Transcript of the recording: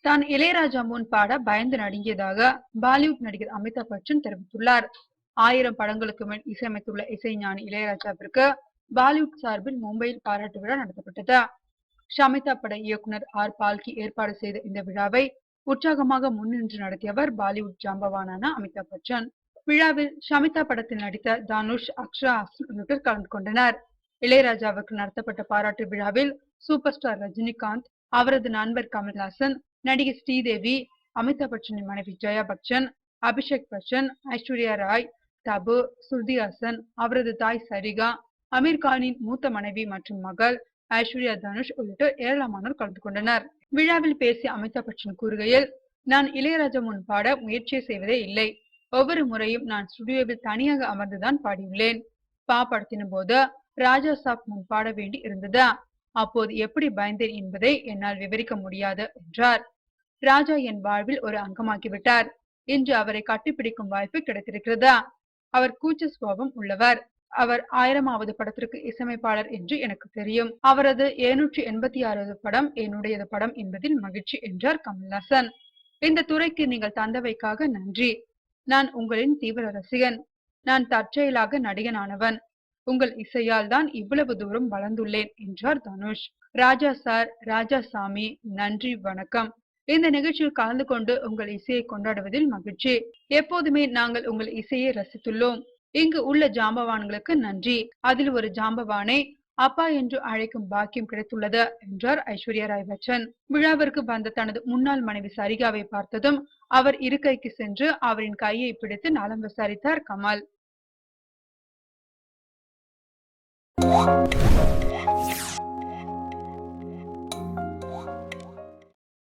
தான் இளையராஜா முன் பாட பயந்து நடுங்கியதாக பாலிவுட் நடிகர் அமிதாப் பச்சன் தெரிவித்துள்ளார். 1000 படங்களுக்கு மேல் இசையமைத்துள்ள இசைஞானி இளையராஜாவிற்கு பாலிவுட் சார்பில் மும்பையில் பாராட்டு விழா நடத்தப்பட்டது. ஷமிதா பட இயக்குனர் ஆர் பால்கி ஏற்பாடு செய்த இந்த விழாவை உற்சாகமாக முன்னின்று நடத்தியவர் பாலிவுட் ஜாம்பவானான அமிதாப் பச்சன். விழாவில் ஷமிதா படத்தில் நடித்த தனுஷ், அக்ஷரா ஹாசன் உள்ளிட்டோர் கலந்து கொண்டனர். இளையராஜாவுக்கு நடத்தப்பட்ட பாராட்டு விழாவில் சூப்பர் ஸ்டார் ரஜினிகாந்த், அவரது நண்பர் கமல்ஹாசன், நடிகை ஸ்ரீதேவி, அமிதாப் பச்சனின் மனைவி ஜெயா பச்சன், அபிஷேக் பச்சன், ஐஸ்வர்யா ராய், தபு, ஸ்ருதி ஹாசன், அவரது தாய் சரிகா, அமீர் கானின் மூத்த மனைவி மற்றும் மகள் ஐஸ்வர்யா தனுஷ் உள்ளிட்டோர் ஏராளமானோர் கலந்து கொண்டனர். விழாவில் பேசிய அமிதாப் பச்சன் கூறுகையில், நான் இளையராஜா முன் பாட முயற்சியை செய்வதே இல்லை. ஒவ்வொரு முறையும் நான் ஸ்டுடியோவில் தனியாக அமர்ந்துதான் பாடியுள்ளேன். படத்தின் போது ராஜா சாப் முன் பாட வேண்டி இருந்தது. அப்போது எப்படி பயந்தேன் என்பதை என்னால் விவரிக்க முடியாது என்றார். ராஜா என் வாழ்வில் ஒரு அங்கமாகிவிட்டார். இன்று அவரை கட்டிப்பிடிக்கும் வாய்ப்பு கிடைத்திருக்கிறது. அவர் கூச்ச சுபாவம் உள்ளவர். அவர் 1000வது படத்திற்கு இசையமைப்பாளர் என்று எனக்கு தெரியும். அவரது 786வது படம் என்னுடையது படம் என்பதில் மகிழ்ச்சி என்றார் கமல்ஹாசன். இந்த துறைக்கு நீங்கள் தந்தவைக்காக நன்றி. நான் உங்களின் தீவிர ரசிகன். நான் தற்செயலாக நடிகனானவன். உங்கள் இசையால் தான் இவ்வளவு தூரம் வளர்ந்துள்ளேன் என்றார் தனுஷ். ராஜா சார், ராஜா சாமி, நன்றி, வணக்கம். இந்த நிகழ்ச்சியில் கலந்து கொண்டு உங்கள் இசையை கொண்டாடுவதில் மகிழ்ச்சி. எப்போதுமே நாங்கள் உங்கள் இசையை ரசித்துள்ளோம். இங்கு உள்ள ஜாம்பவான்களுக்கு நன்றி. அதில் ஒரு ஜாம்பவானை அப்பா என்று அழைக்கும் பாக்கியம் கிடைத்துள்ளது என்றார் ஐஸ்வர்யா ராய் பச்சன். விழாவிற்கு வந்த தனது முன்னாள் மனைவி சரிகாவை பார்த்ததும் அவர் இருக்கைக்கு சென்று அவரின் கையை பிடித்து நலம் விசாரித்தார் கமல்.